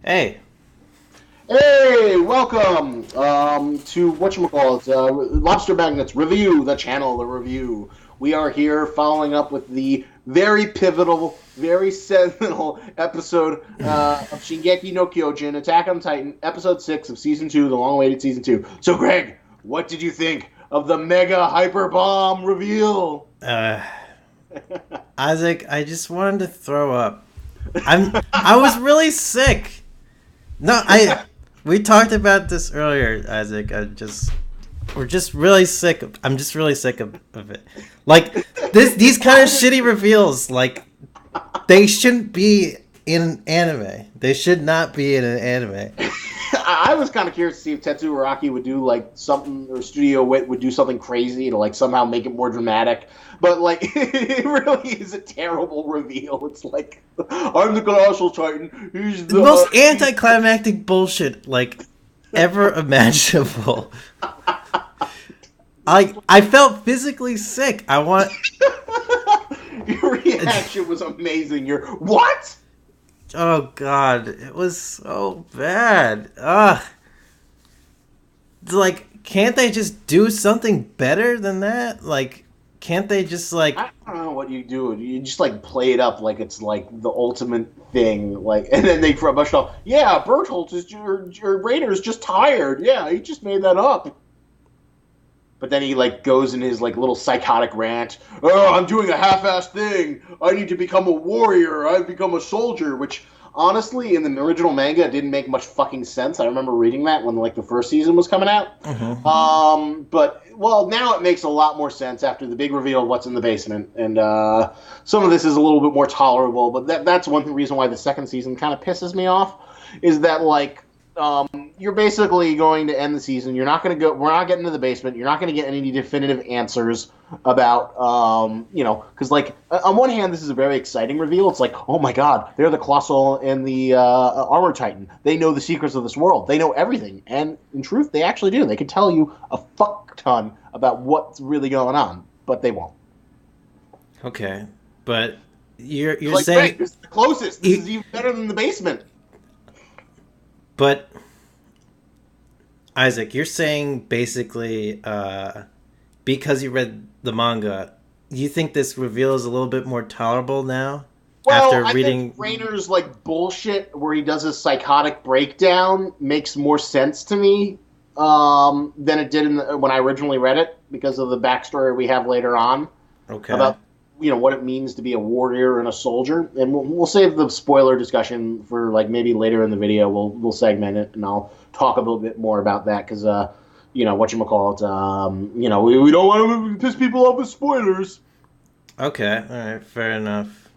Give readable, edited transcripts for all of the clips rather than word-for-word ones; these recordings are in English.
Hey, Hey, welcome to whatchamacallit, Lobster Magnet's review, the channel, the review. We are here following up with the very pivotal, very seminal episode of Shingeki no Kyojin, Attack on Titan, episode 6 of season 2, the long-awaited season 2. So, Greg, what did you think of the mega hyper bomb reveal? uh, Isaac, I just wanted to throw up. I was really sick. No, we talked about this earlier, Isaac. We're just really sick. I'm just really sick of it. Like these kind of shitty reveals, like they shouldn't be in an anime. They should not be in an anime. I was kind of curious to see if Tetsuo Araki would do like something, or Studio Wit would do something crazy to like somehow make it more dramatic. But like, it really is a terrible reveal. It's like, I'm the Colossal Titan. He's The the. most anticlimactic bullshit like ever imaginable. I felt physically sick. I want. Your reaction was amazing. You're what? Oh God, it was so bad. Ugh. Like, can't they just do something better than that? Like, can't they just like? I don't know what you do. You just like play it up like it's like the ultimate thing. Like, and then they brush off. Yeah, Bertolt is your Raider is just tired. Yeah, he just made that up. But then he like goes in his like little psychotic rant. Oh, I'm doing a half-assed thing. I need to become a warrior. I've become a soldier. Which honestly, in the original manga, it didn't make much fucking sense. I remember reading that when like the first season was coming out. But well, now it makes a lot more sense after the big reveal of what's in the basement, and some of this is a little bit more tolerable. But that's one reason why the second season kind of pisses me off, is that like you're basically going to end the season. You're not going to go. We're not getting to the basement. You're not going to get any definitive answers about, because like on one hand, this is a very exciting reveal. It's like, oh my god, they're the Colossal and the Armor Titan. They know the secrets of this world. They know everything, and in truth, they actually do. They can tell you a fuck ton about what's really going on, but they won't. Okay, but you're Like, Greg, saying, this is the closest. This you, is even better than the basement. but Isaac, you're saying basically, because you read the manga, you think this reveal is a little bit more tolerable now Well, after I think reading. Rainer's like bullshit where he does his psychotic breakdown makes more sense to me than it did when I originally read it because of the backstory we have later on Okay. about what it means to be a warrior and a soldier. And we'll save the spoiler discussion for like maybe later in the video. We'll segment it and I'll talk a little bit more about that because what you call it. We don't want to piss people off with spoilers. Okay. All right. Fair enough.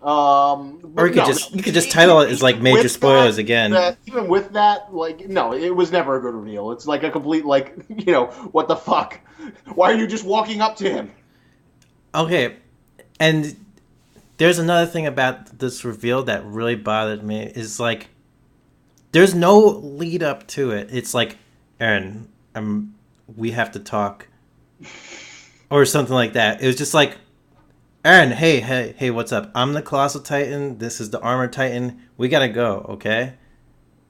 Or But no, you could just title it as like even major with that, spoilers again. even with that, like, no, it was never a good reveal. It's like a complete, like, what the fuck? Why are you just walking up to him? Okay, and there's another thing about this reveal that really bothered me is like there's no lead up to it. It's like, Aaron, we have to talk or something like that. It was just like, Aaron, hey, what's up? I'm the Colossal Titan. This is the Armor Titan. We gotta go, okay?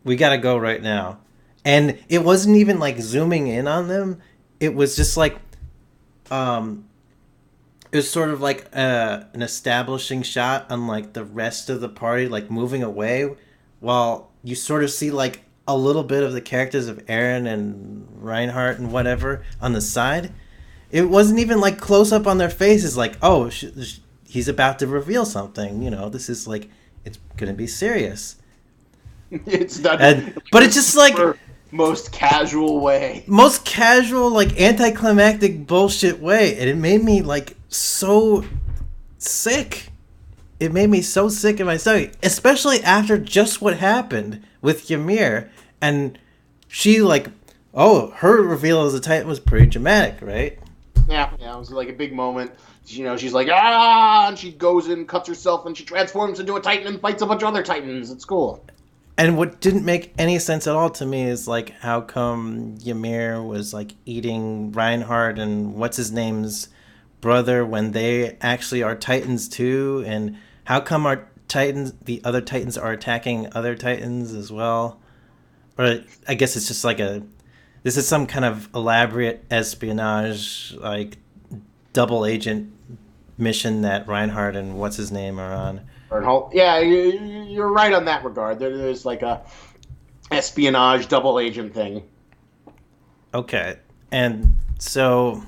We gotta go right now. And it wasn't even like zooming in on them. It was just like, um, it was sort of like an establishing shot on like the rest of the party, like moving away, while you sort of see like a little bit of the characters of Aaron and Reinhardt and whatever on the side. It wasn't even like close up on their faces, like, oh, he's about to reveal something. This is like, it's gonna be serious. It's done And in like but the it's just like super most casual way. most casual, like anticlimactic bullshit way, and it made me like so sick. It made me so sick in my stomach, especially after just what happened with Ymir, and she like, oh, her reveal as a Titan was pretty dramatic, right? Yeah, it was like a big moment. She's like, ah, and she goes in, cuts herself, and she transforms into a Titan and fights a bunch of other Titans. It's cool. And what didn't make any sense at all to me is like how come Ymir was like eating Reinhardt and what's his name's brother when they actually are Titans too, and how come our the other Titans are attacking other Titans as well. Or I guess it's just like this is some kind of elaborate espionage, like double agent mission that Reinhardt and what's his name are on. Yeah, you're right on that regard. There's like a espionage double agent thing. Okay, and so.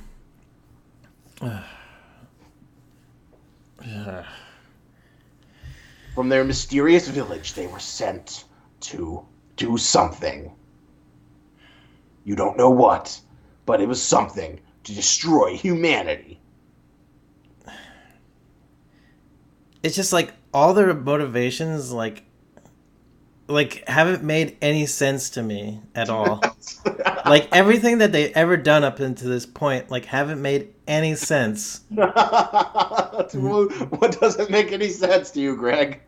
From their mysterious village, they were sent to do something. You don't know what, but it was something to destroy humanity. It's just like all their motivations, like haven't made any sense to me at all. Like everything that they ever done up until this point, like haven't made any sense. What doesn't make any sense to you, Greg?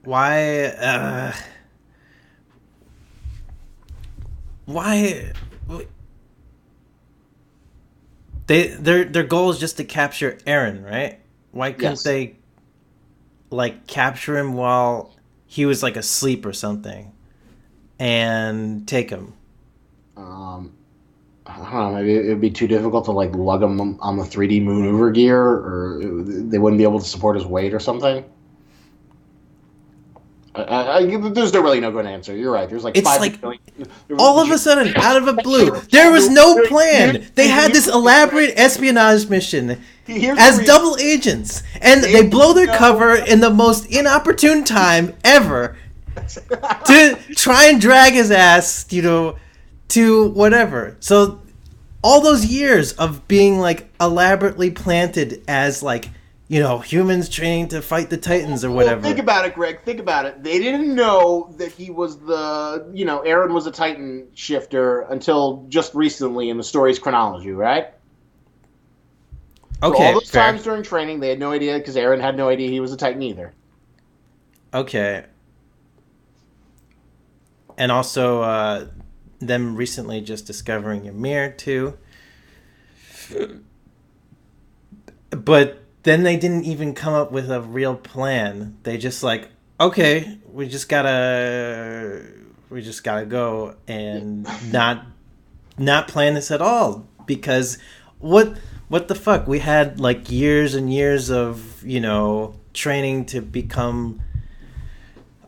Why? Their goal is just to capture Eren, right? Why couldn't they like capture him while he was like asleep or something and take him? I don't know, maybe it would be too difficult to like lug him on the 3D maneuver gear, or they wouldn't be able to support his weight or something. There's really no good answer. You're right. There's like it's 5 like million. all of a sudden, out of the blue, there was no plan. They had this elaborate espionage mission as double agents, and they blow their cover in the most inopportune time ever to try and drag his ass, to whatever. So all those years of being like elaborately planted as like, humans training to fight the Titans or whatever. Well, think about it, Greg. Think about it. They didn't know that he was Eren was a Titan shifter until just recently in the story's chronology, right? Okay. So all those fair. times during training, they had no idea because Eren had no idea he was a Titan either. Okay. And also, them recently just discovering Ymir too. But then they didn't even come up with a real plan. They just like, okay, we just gotta go and not plan this at all, because what the fuck? We had like years and years of, training to become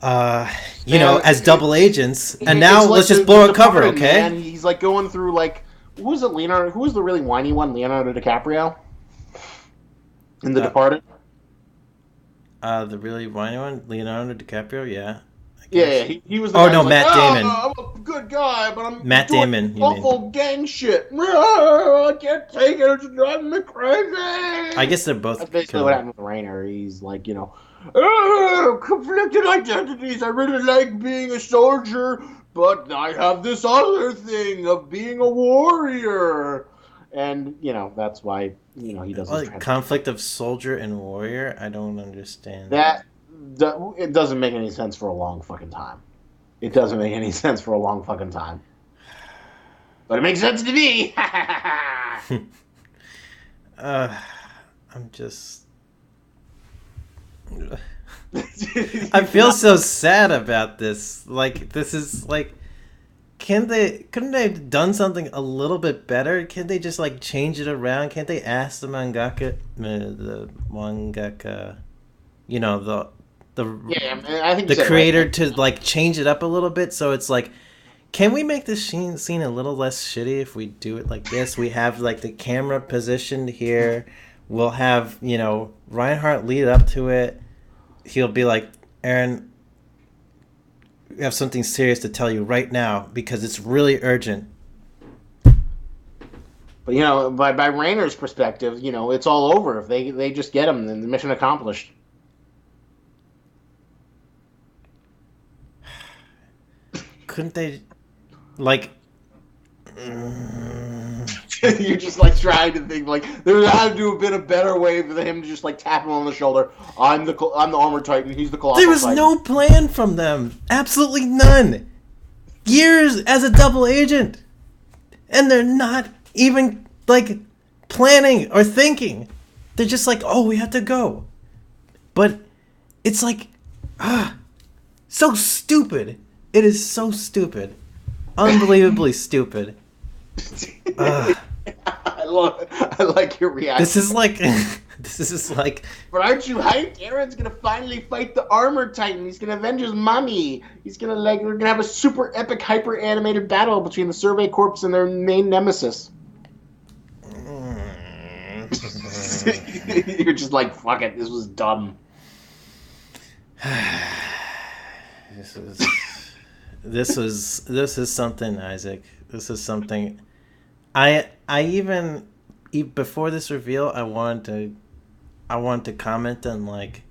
as double agents, and now let's just blow a cover, okay? And he's like going through like, who was it, Leonardo? Who was the really whiny one? Leonardo DiCaprio in The Departed. The really whiny one, Leonardo DiCaprio, yeah. Yeah, he was. The Matt Damon. I'm a good guy, but I'm Matt doing Damon. awful gang shit. I can't take it. It's driving me crazy. I guess they're both. That's basically what happened with Rainer. He's like, conflicted identities. I really like being a soldier, but I have this other thing of being a warrior. And, that's why, he doesn't... Like, conflict of soldier and warrior? I don't understand. It doesn't make any sense for a long fucking time. It doesn't make any sense for a long fucking time. But it makes sense to me! I'm just... I feel so sad about this. Like, this is, like... couldn't they have done something a little bit better? Can't they just like change it around? Can't they ask the mangaka, I think the creator to like change it up a little bit, so it's like, can we make this scene a little less shitty if we do it like this? We have like the camera positioned here. We'll have Reinhardt lead up to it. He'll be like, Eren, we have something serious to tell you right now because it's really urgent. But by Rainer's perspective, it's all over. If they just get him, then the mission accomplished. Couldn't they, like? You're just like trying to think like there had to have been a better way for him to just like tap him on the shoulder. I'm the armored titan. He's the colossal. There was titan. No plan from them. Absolutely none. Years as a double agent, and they're not even like planning or thinking. They're just like, oh, we have to go. But It's like, so stupid. It is so stupid. Unbelievably stupid. I like your reaction. This is like... But aren't you hyped? Aaron's gonna finally fight the Armor Titan. He's gonna avenge his mommy. He's gonna we're gonna have a super epic, hyper animated battle between the Survey Corps and their main nemesis. You're just like, fuck it, this was dumb. This is something, Isaac. This is something. I even before this reveal, I wanted to comment on like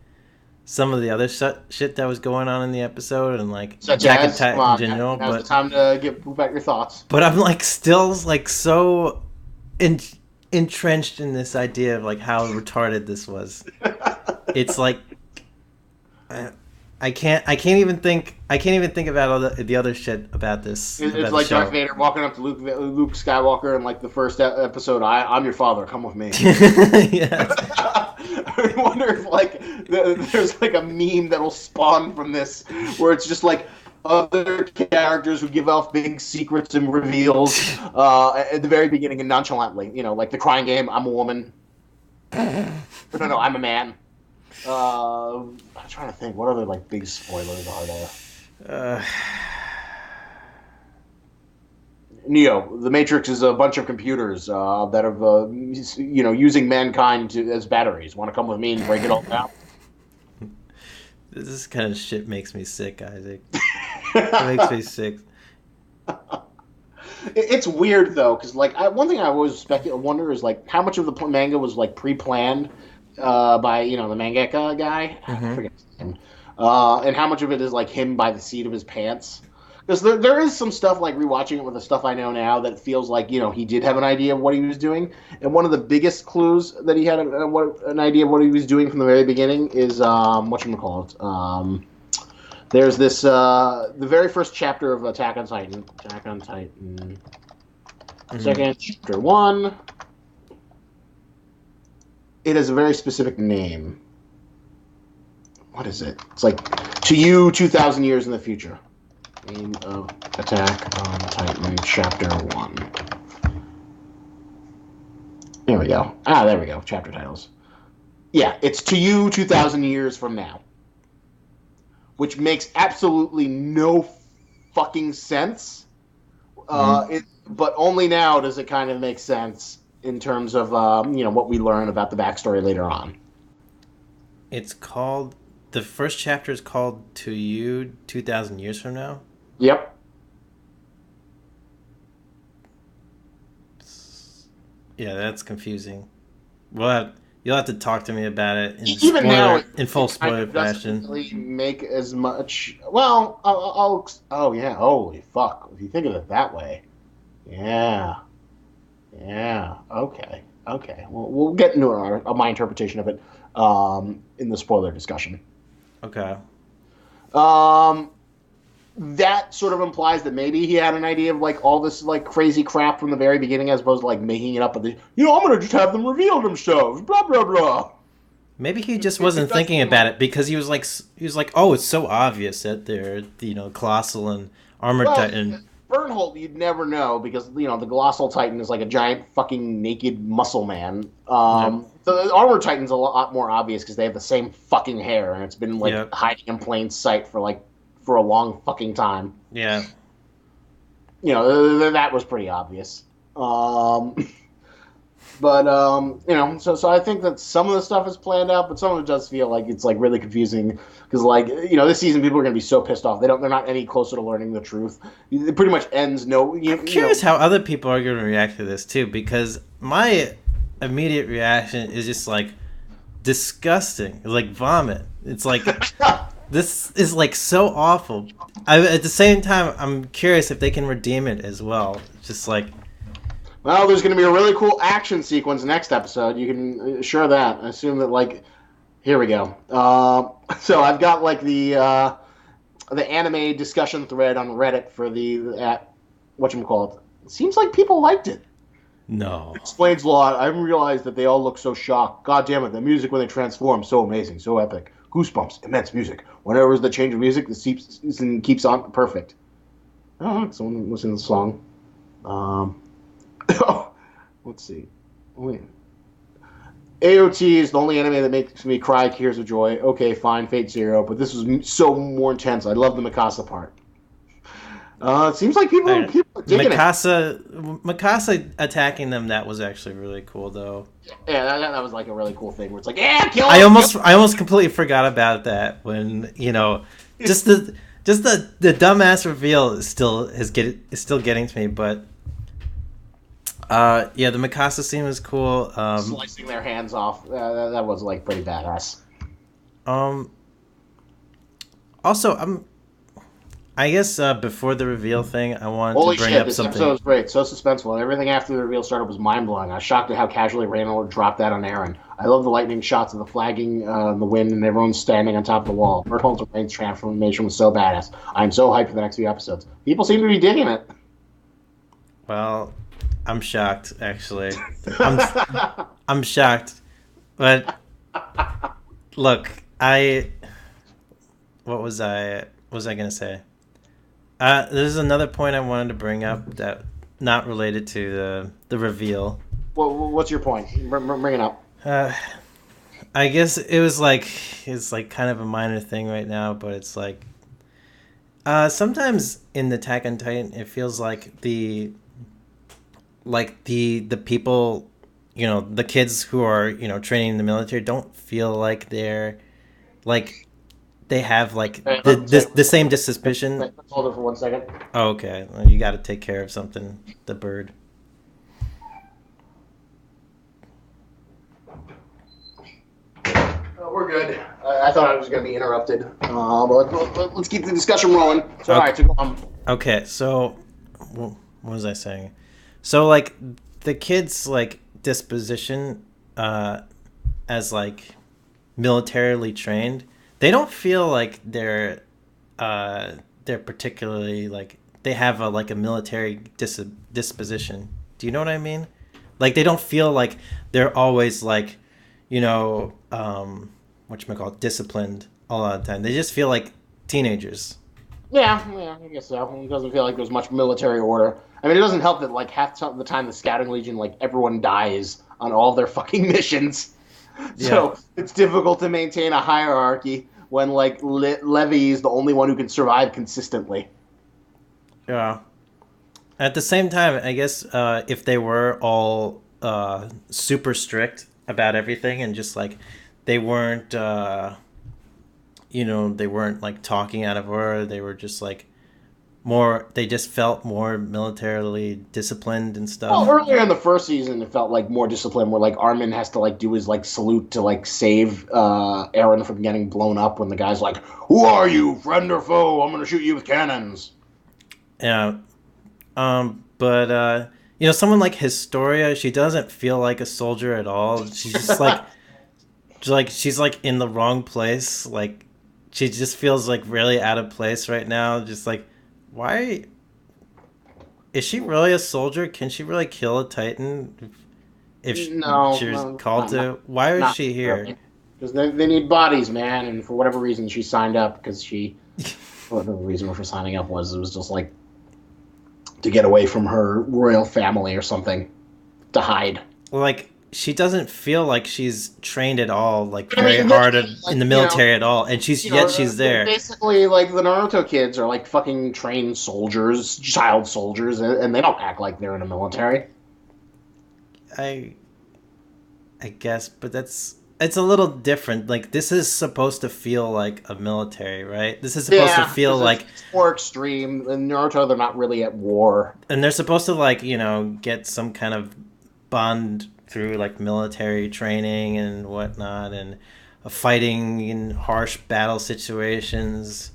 some of the other shit that was going on in the episode and like Attack on Titan in general. Now's the time to get back your thoughts. But I'm like still like so entrenched in this idea of like how retarded this was. It's like I can't even think about all the other shit about this. It's like Darth Vader walking up to Luke Skywalker in like the first episode. I'm your father. Come with me. Yeah. I wonder if like there's like a meme that'll spawn from this, where it's just like other characters who give off big secrets and reveals at the very beginning and nonchalantly. You know, like the crying game. I'm a woman. No, I'm a man. I'm trying to think. What other like big spoilers are there? Neo, the Matrix is a bunch of computers that have, using mankind as batteries. Want to come with me and break it all down? This kind of shit makes me sick, Isaac. It makes me sick. It's weird though, because like one thing I always wonder is like how much of the manga was like pre-planned by the mangaka guy. Mm-hmm. I forget his name. And how much of it is like him by the seat of his pants. Because there is some stuff, like rewatching it with the stuff I know now, that feels like, he did have an idea of what he was doing. And one of the biggest clues that he had an idea of what he was doing from the very beginning is, whatchamacallit? There's this, the very first chapter of Attack on Titan. Mm-hmm. Second, chapter 1. It has a very specific name. What is it? It's like, to you, 2,000 years in the future. Name of Attack on Titan, Chapter 1. There we go. There we go. Chapter titles. Yeah, it's to you 2,000 years from now. Which makes absolutely no fucking sense. But only now does it kind of make sense in terms of, what we learn about the backstory later on. It's called... The first chapter is called To You 2,000 Years From Now? Yep. Yeah, that's confusing. You'll have to talk to me about it in full spoiler fashion. Doesn't really make as much. Well, oh yeah, holy fuck! If you think of it that way, yeah. Okay. We'll get into my interpretation of it in the spoiler discussion. Okay. That sort of implies that maybe he had an idea of like all this like crazy crap from the very beginning, as opposed to like making it up. I'm gonna just have them reveal themselves. Blah blah blah. Maybe he just wasn't thinking about it because he was like, oh, it's so obvious that they're Colossal and Armored Titan. Bernholt, you'd never know because the Colossal Titan is like a giant fucking naked muscle man. The Armored Titan's a lot more obvious because they have the same fucking hair and it's been like hiding in plain sight for a long fucking time. Yeah. That was pretty obvious. So I think that some of the stuff is planned out, but some of it does feel like it's like really confusing because this season people are going to be so pissed off. They're not any closer to learning the truth. It pretty much ends I'm curious how other people are going to react to this too, because my immediate reaction is just like disgusting. It's like vomit. It's like this is like so awful. At the same time, I'm curious if they can redeem it as well. Just like, well, there's going to be a really cool action sequence next episode. You can assure that. I assume that here we go. So I've got the anime discussion thread on Reddit for whatchamacallit. It seems like people liked it. No. It explains a lot. I realized that they all look so shocked. God damn it, the music when they transform, so amazing, so epic. Goosebumps, immense music. Whenever there's the change of music, the season keeps on perfect. Oh, someone listening to the song. Let's see. Wait. AOT is the only anime that makes me cry tears of joy. Okay, fine, Fate Zero, but this was so more intense. I love the Mikasa part. It seems like people are digging Mikasa attacking them, that was actually really cool, though. Yeah, that was like a really cool thing where it's like, yeah, kill him! I almost completely forgot about that when, just the dumbass reveal is still getting to me, but yeah, the Mikasa scene was cool. Slicing their hands off, that was like pretty badass. Also, I guess before the reveal thing, I wanted to bring up something. This episode was great, so suspenseful, and everything after the reveal started was mind-blowing. I was shocked at how casually Reynolds dropped that on Eren. I love the lightning shots of the flagging in the wind and everyone standing on top of the wall. Berthold's and Rain's transformation was so badass. I'm so hyped for the next few episodes. People seem to be digging it. Well, I'm shocked, actually. I'm shocked. But, look, what was I going to say? There's another point I wanted to bring up that not related to the reveal. Well, what's your point? Bring it up. I guess it's like kind of a minor thing right now, but it's like sometimes in the Attack on Titan, it feels like the people, the kids who are training in the military don't feel like they're like. They have the same suspicion. Let's hold it for 1 second. Oh, okay. Well, you got to take care of something. The bird. We're good. I thought I was going to be interrupted. But let's keep the discussion rolling. So, all right, so go on. Okay, so what was I saying? So, like, the kids' disposition as militarily trained. They don't feel like they're particularly they have a military disposition. Do you know what I mean? Like they don't feel like they're always disciplined all the time. They just feel like teenagers. Yeah, I guess so. It doesn't feel like there's much military order. I mean, it doesn't help that half the time the Scouting Legion everyone dies on all their fucking missions. So it's difficult to maintain a hierarchy when Levy is the only one who can survive consistently. Yeah. At the same time, I guess if they were all super strict about everything and just they weren't, they weren't talking out of order. They were just they just felt more militarily disciplined and stuff. Well, earlier in the first season, it felt more disciplined, where Armin has to do his salute to save Eren from getting blown up when the guy's like, "Who are you, friend or foe? I'm gonna shoot you with cannons." Yeah, but someone like Historia, she doesn't feel like a soldier at all. She's just she's in the wrong place. She just feels really out of place right now. Just why is she really a soldier? Can she really kill a Titan if she's called to? Why is she here? Because they need bodies, man, and for whatever reason she signed up because whatever the reason for signing up was, it was just to get away from her royal family or something, to hide. She doesn't feel like she's trained at all, very hard in the military at all, and she's there. Basically, the Naruto kids are fucking trained soldiers, child soldiers, and they don't act like they're in the military. I guess, but it's a little different. This is supposed to feel like a military, right? This is supposed to feel it's more extreme. In Naruto, they're not really at war, and they're supposed to get some kind of bond through military training and whatnot, and fighting in harsh battle situations,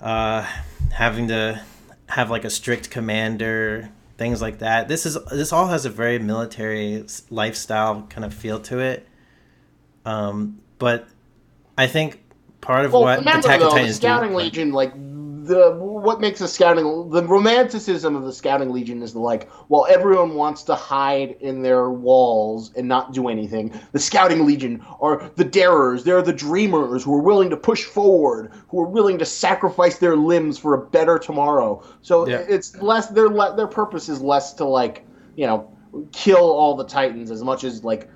having to have a strict commander, things like that. This all has a very military lifestyle kind of feel to it. But I think part of what Attack on Titan is doing, Scouting Legion, what makes the romanticism of the Scouting Legion is like, while everyone wants to hide in their walls and not do anything, the Scouting Legion are the darers. They're the dreamers who are willing to push forward, who are willing to sacrifice their limbs for a better tomorrow. So Yeah. it's less their purpose is less to like, kill all the Titans as much as like,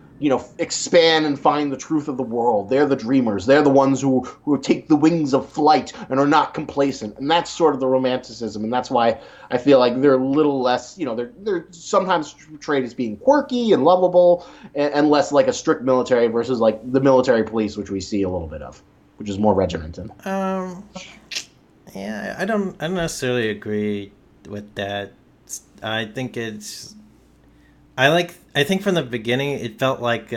expand and find the truth of the world. They're the dreamers. They're the ones who take the wings of flight and are not complacent. And that's sort of the romanticism. And that's why I feel like they're a little less, they're sometimes portrayed as being quirky and lovable and less like a strict military versus like the military police, which we see a little bit of, which is more regimented. Yeah, I don't necessarily agree with that. I think I think from the beginning it felt like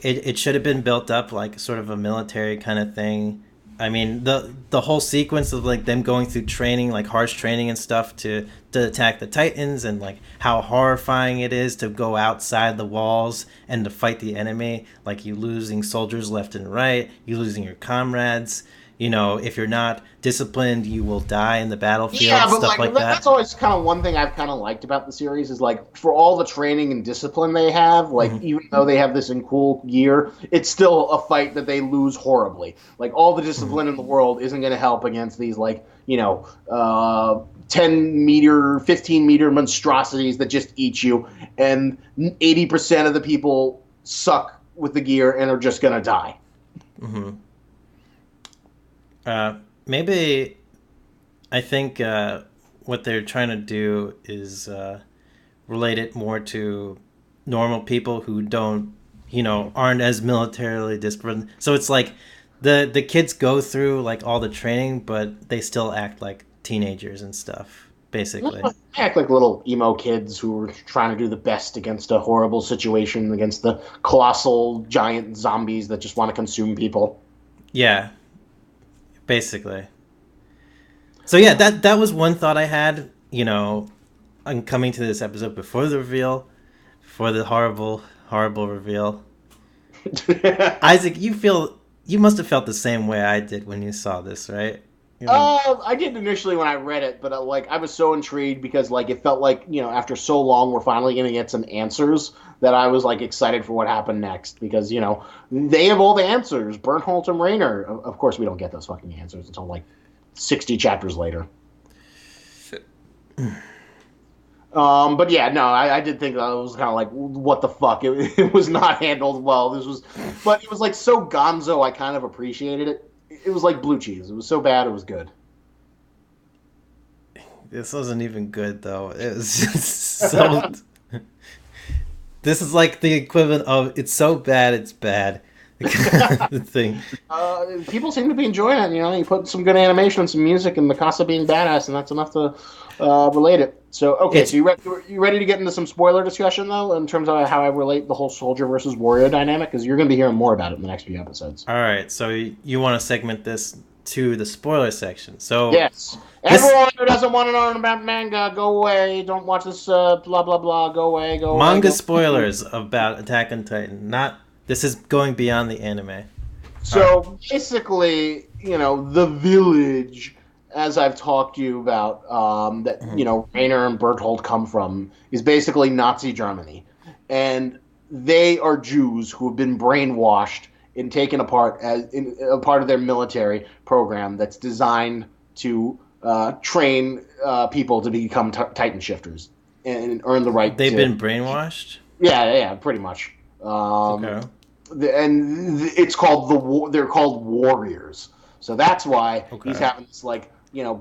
it should have been built up like sort of a military kind of thing. I mean, the whole sequence of like them going through training, like harsh training and stuff to attack the Titans, and like how horrifying it is to go outside the walls and to fight the enemy. Like you losing soldiers left and right, you losing your comrades. If you're not disciplined, you will die in the battlefield. Yeah, but stuff like that. That's always kind of one thing I've kind of liked about the series is like for all the training and discipline they have, like even though they have this in cool gear, it's still a fight that they lose horribly. Like all the discipline in the world isn't going to help against these 10-meter, 15-meter monstrosities that just eat you, and 80% of the people suck with the gear and are just going to die. Mm-hmm. Maybe I think what they're trying to do is relate it more to normal people who don't, aren't as militarily disciplined. So it's like the kids go through like all the training, but they still act like teenagers and stuff, basically. They act like little emo kids who are trying to do the best against a horrible situation, against the colossal giant zombies that just want to consume people. Yeah. Basically. So yeah, that was one thought I had, on coming to this episode before the reveal, before the horrible reveal. Isaac, you must have felt the same way I did when you saw this, right? I did initially when I read it, but I was so intrigued because like it felt like after so long we're finally going to get some answers that I was like excited for what happened next because they have all the answers. Bernholt and Rayner, of course, we don't get those fucking answers until like 60 chapters later. But yeah, no, I did think that it was kind of like what the fuck. It was not handled well. But it was like so gonzo. I kind of appreciated it. It was like blue cheese. It was so bad, it was good. This wasn't even good, though. It was just so... This is like the equivalent of it's so bad, it's bad. The thing. People seem to be enjoying it. You put some good animation and some music and Mikasa being badass, and that's enough to relate it. So, okay, so you ready to get into some spoiler discussion, though, in terms of how I relate the whole soldier versus warrior dynamic? Because you're going to be hearing more about it in the next few episodes. All right, so you want to segment this to the spoiler section. So yes. Everyone who doesn't want to know about manga, go away. Don't watch this, blah, blah, blah. Go away, go away. Manga spoilers about Attack on Titan. This is going beyond the anime. So, basically, the village... as I've talked to you about, that, Rayner and Berthold come from, is basically Nazi Germany. And they are Jews who have been brainwashed and taken apart as a part of their military program that's designed to train people to become Titan shifters and earn the right They've been brainwashed? Yeah, pretty much. Okay. And it's called they're called warriors. So that's why he's having this,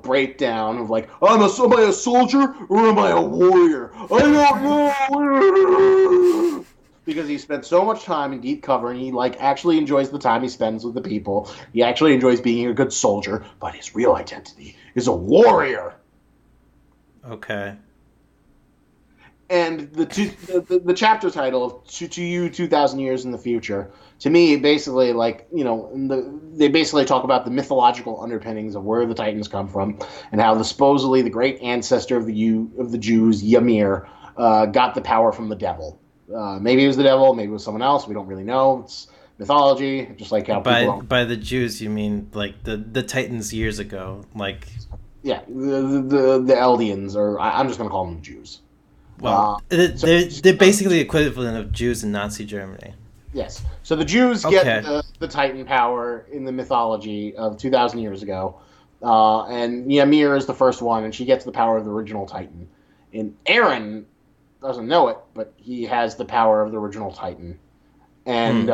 breakdown of like, am I a soldier or am I a warrior? I don't know. Because he spent so much time in deep cover and he actually enjoys the time he spends with the people. He actually enjoys being a good soldier, but his real identity is a warrior. Okay. And the chapter title of to you 2,000 years in the future, to me, basically, they basically talk about the mythological underpinnings of where the Titans come from and how supposedly the great ancestor of the Jews, Ymir, got the power from the devil. Maybe it was the devil, maybe it was someone else. We don't really know. mythology, just like how people By the Jews, you mean like the Titans years ago, like yeah, the Eldians, or I'm just gonna call them Jews. well, So they're basically the equivalent of Jews in Nazi Germany. yes, so the Jews Okay. get the Titan power in the mythology of 2,000 years ago, and Ymir is the first one, and she gets the power of the original Titan. And Aaron doesn't know it, but he has the power of the original Titan. And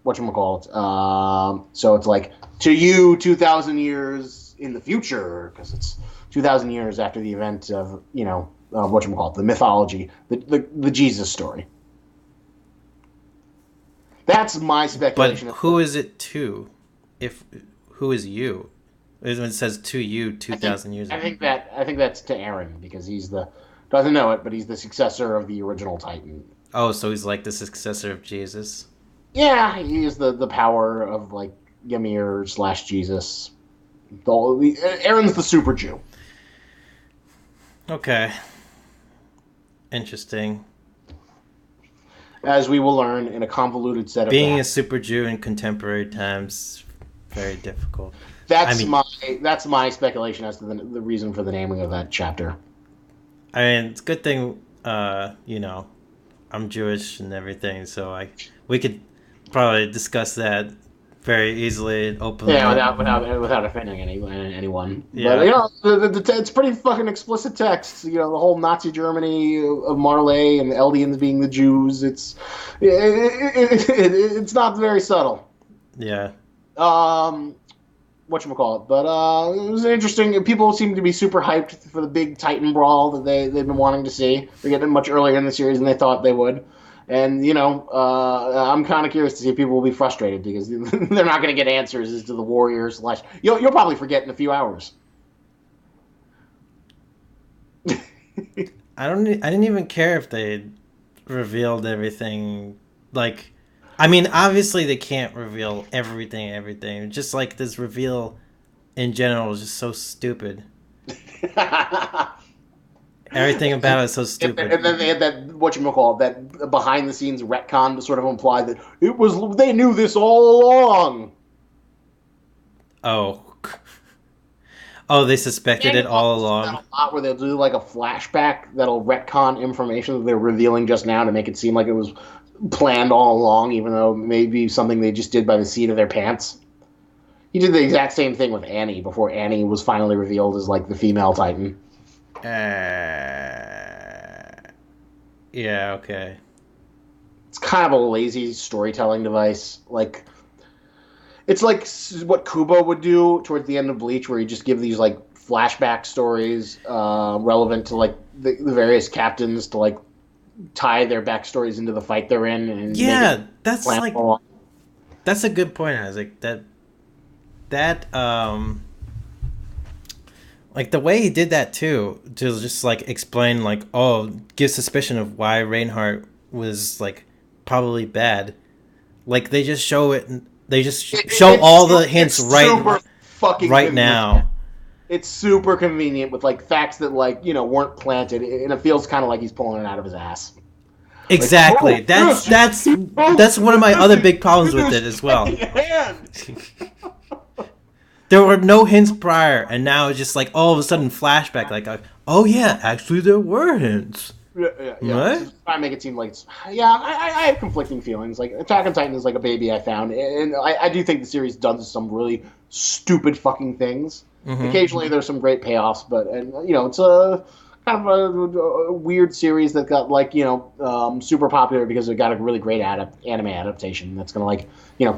whatchamacallit? So it's like, to you, 2,000 years in the future, because it's 2,000 years after the event of, whatchamacallit, the mythology, the Jesus story. That's my speculation. But who is it to? Who is you? It says to you 2,000 years ago. I think that's to Aaron, because doesn't know it, but he's the successor of the original Titan. Oh, so he's like the successor of Jesus. Yeah, he is the power of like Ymir / Jesus. Aaron's the super Jew. Okay. Interesting. As we will learn in a convoluted set of being a super Jew in contemporary times, very difficult. That's my speculation as to the reason for the naming of that chapter. I mean, it's a good thing, I'm Jewish and everything, so we could probably discuss that very easily and openly. Yeah, without offending anyone. Yeah. But it's pretty fucking explicit text. The whole Nazi Germany of Marley and the Eldians being the Jews. It's not very subtle. Yeah. Whatchamacallit. But it was interesting. People seem to be super hyped for the big Titan brawl that they've been wanting to see. They're getting it much earlier in the series than they thought they would. And, I'm kind of curious to see if people will be frustrated because they're not going to get answers as to the Warriors. You'll probably forget in a few hours. I didn't even care if they revealed everything. Like, I mean, obviously they can't reveal everything. Just like this reveal in general is just so stupid. Everything about it is so stupid. And then they had that behind the scenes retcon to sort of imply that they knew this all along. Oh, they suspected it all along. A lot where they'll do like a flashback that'll retcon information that they're revealing just now to make it seem like it was planned all along, even though maybe something they just did by the seat of their pants. He did the exact same thing with Annie before Annie was finally revealed as like the female Titan. Yeah, okay. It's kind of a lazy storytelling device. Like, it's like what Kubo would do towards the end of Bleach, where you just give these like flashback stories relevant to like the various captains to like tie their backstories into the fight they're in. And that's a good point, Isaac. That like the way he did that too, to just like explain like, give suspicion of why Reinhardt was like probably bad. Like they just show it, and they just show all the hints right now. It's super convenient with like facts that like weren't planted, and it feels kind of like he's pulling it out of his ass. Exactly. Like, that's one of my other big problems with it as well. There were no hints prior, and now it's just like all of a sudden flashback. Like, oh yeah, actually there were hints. Yeah. Right? Try to make it seem like I have conflicting feelings. Like Attack on Titan is like a baby I found, and I do think the series does some really stupid fucking things. Mm-hmm. Occasionally there's some great payoffs, but it's a kind of a weird series that got like super popular because it got a really great anime adaptation that's gonna like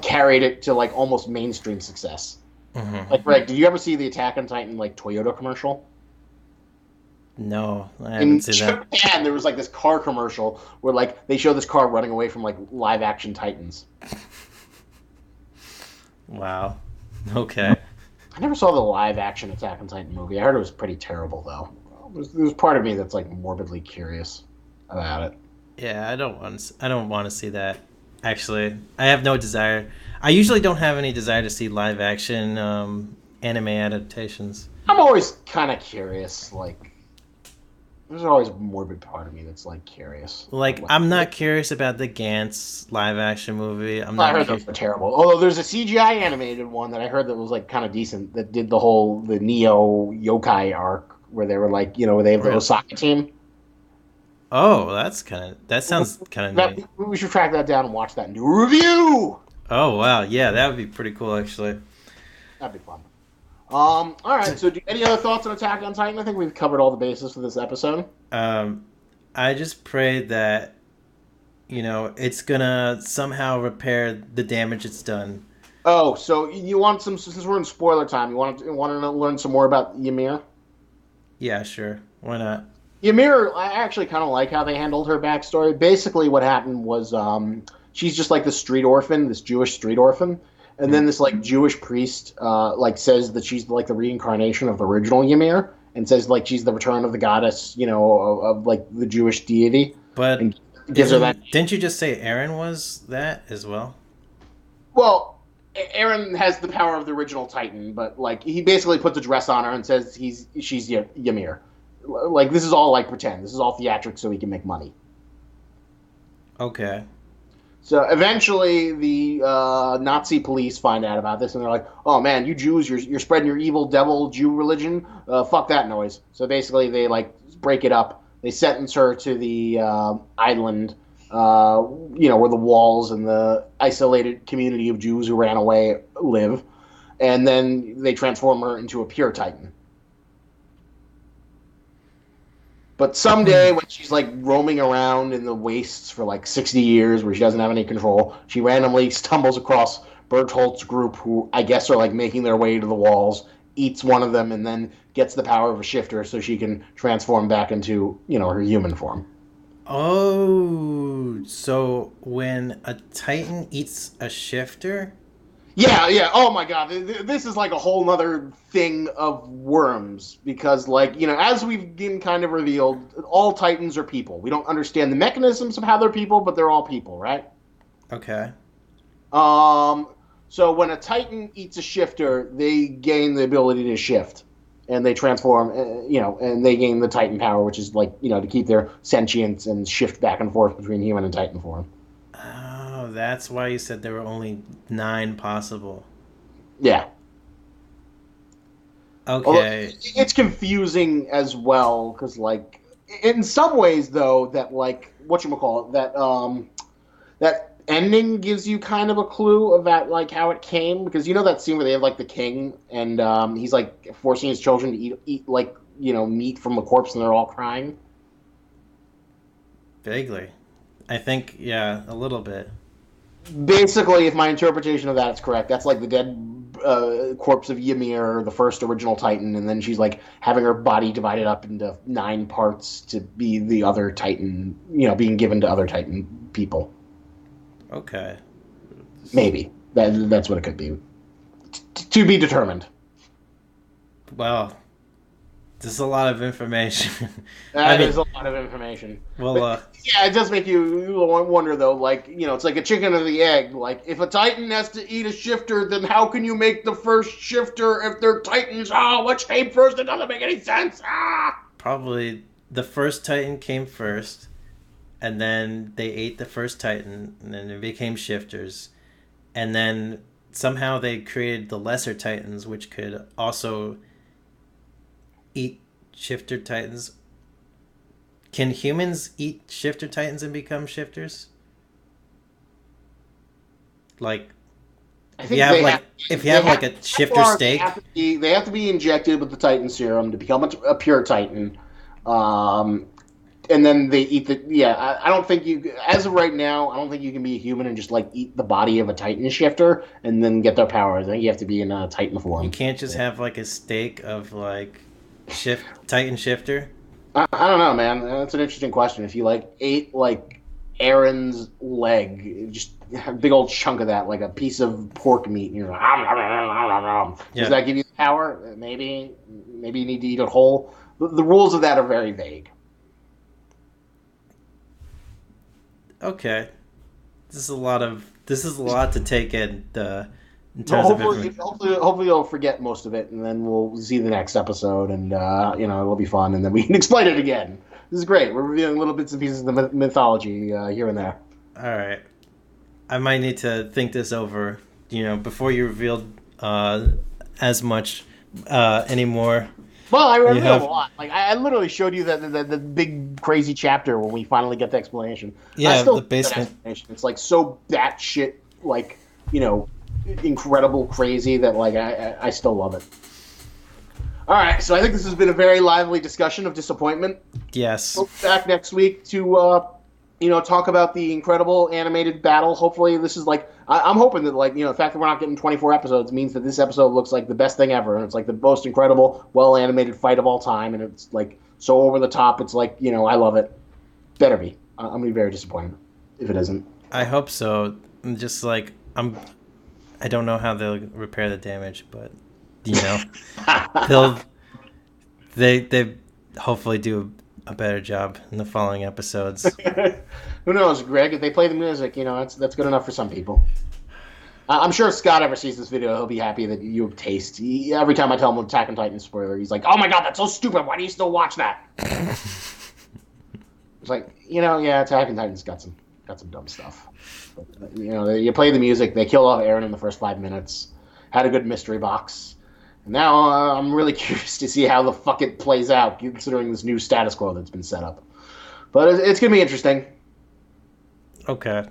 carried it to like almost mainstream success. Mm-hmm. Like, Greg, did you ever see the Attack on Titan like Toyota commercial? No, I haven't seen that. In Japan, there was like this car commercial where like they show this car running away from like live action Titans. Wow. Okay. I never saw the live action Attack on Titan movie. I heard it was pretty terrible though. There's part of me that's like morbidly curious about it. Yeah, I don't want to see that. Actually, I have no desire. I usually don't have any desire to see live action anime adaptations. I'm always kind of curious, like there's always a morbid part of me that's like curious. Like, I'm not curious about the Gantz live action movie. I'm I not heard those were terrible. Although there's a CGI animated one that I heard that was like kind of decent that did the Neo yokai arc where they were like, where they have the Really? Osaka team. Oh, that sounds kind of neat. We should track that down and watch that and do a review. Oh wow, yeah, that would be pretty cool actually. That'd be fun. All right. So, any other thoughts on Attack on Titan? I think we've covered all the bases for this episode. I just pray that it's gonna somehow repair the damage it's done. Oh, so you want some? Since we're in spoiler time, you want to learn some more about Ymir? Yeah, sure. Why not? Ymir, I actually kind of like how they handled her backstory. Basically, what happened was she's just like this street orphan, this Jewish street orphan, and then this like Jewish priest like says that she's like the reincarnation of the original Ymir, and says like she's the return of the goddess, of like the Jewish deity. But and gives her that. Didn't you just say Aaron was that as well? Well, Aaron has the power of the original Titan, but like he basically puts a dress on her and says she's Ymir. Like, this is all like pretend. This is all theatrics so he can make money. Okay. So eventually, the Nazi police find out about this, and they're like, "Oh man, you Jews, you're spreading your evil devil Jew religion. Fuck that noise." So basically, they like break it up. They sentence her to the island, where the walls and the isolated community of Jews who ran away live, and then they transform her into a pure Titan. But someday, when she's like roaming around in the wastes for like 60 years where she doesn't have any control, she randomly stumbles across Bertholt's group, who I guess are like making their way to the walls, eats one of them, and then gets the power of a shifter so she can transform back into, her human form. Oh, so when a Titan eats a shifter? Yeah. Oh my god, this is like a whole nother thing of worms because, like, as we've been kind of revealed, all Titans are people. We don't understand the mechanisms of how they're people, but they're all people, right? Okay. So when a Titan eats a shifter, they gain the ability to shift, and they transform, and they gain the Titan power, which is like, to keep their sentience and shift back and forth between human and Titan form. Oh, that's why you said there were only 9 possible. Yeah. Okay. Although it's confusing as well, because, like, in some ways, though, that, like, whatchamacallit, that ending gives you kind of a clue about, like, how it came, because that scene where they have, like, the king, and he's, like, forcing his children to eat like, meat from a corpse, and they're all crying? Vaguely. I think, yeah, a little bit. Basically, if my interpretation of that is correct, that's like the dead corpse of Ymir, the first original Titan, and then she's like having her body divided up into 9 parts to be the other Titan, being given to other Titan people. Okay. Maybe. That's what it could be. To be determined. Well, this is a lot of information. That is a lot of information. Well, yeah, it does make you wonder, though, like, it's like a chicken or the egg. Like, if a Titan has to eat a shifter, then how can you make the first shifter if they're Titans? Which came first? It doesn't make any sense. Probably the first Titan came first, and then they ate the first Titan, and then it became shifters. And then somehow they created the lesser Titans, which could also eat shifter Titans. Can humans eat shifter Titans and become shifters? Like, if you have like a shifter steak, they have to be injected with the Titan serum to become a pure Titan. And then they eat the... Yeah, I don't think you... As of right now, I don't think you can be a human and just, like, eat the body of a Titan shifter and then get their powers. I think you have to be in a Titan form. You can't just have, like, a steak of, like, Titan shifter? I don't know, man. That's an interesting question. If you, like, ate, like, Aaron's leg, just a big old chunk of that, like a piece of pork meat, and you're like... Does that give you the power? Maybe you need to eat it whole. The rules of that are very vague. Okay, this is a lot to take in. In terms hopefully you'll forget most of it, and then we'll see the next episode, and it'll be fun, and then we can explain it again. This is great. We're revealing little bits and pieces of the mythology here and there. All right. I might need to think this over, before you revealed as much anymore. Well, I revealed a lot. Like I literally showed you the big crazy chapter when we finally get the explanation. Yeah, the basement. It's like so batshit, like incredible, crazy that like I still love it. All right, so I think this has been a very lively discussion of disappointment. Yes. We'll be back next week to talk about the incredible animated battle. Hopefully, this is like I'm hoping that the fact that we're not getting 24 episodes means that this episode looks like the best thing ever, and it's like the most incredible, well animated fight of all time, and it's like so over the top. It's like I love it. Better be. I'm gonna be very disappointed if it isn't. I hope so. I'm just like I don't know how they'll repair the damage, but they hopefully do a better job in the following episodes. Who knows, Greg? If they play the music, that's good enough for some people. I'm sure if Scott ever sees this video, he'll be happy that you have taste. Every time I tell him Attack on Titan spoiler, he's like, "Oh my god, that's so stupid! Why do you still watch that?" It's like, yeah, Attack on Titan's got some dumb stuff. But, you play the music. They kill off Eren in the first 5 minutes. Had a good mystery box. And now I'm really curious to see how the fuck it plays out, considering this new status quo that's been set up. But it's going to be interesting. Okay.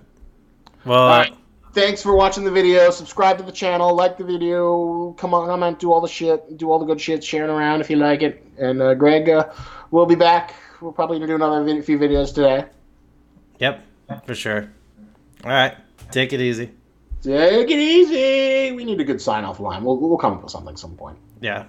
Well, all right. Thanks for watching the video. Subscribe to the channel. Like the video. Come on, comment. Do all the shit. Do all the good shit. Sharing around if you like it. And Greg, we'll be back. We're probably going to do another few videos today. Yep, for sure. All right. Take it easy. Take it easy. We need a good sign-off line. We'll come up with something at some point. Yeah.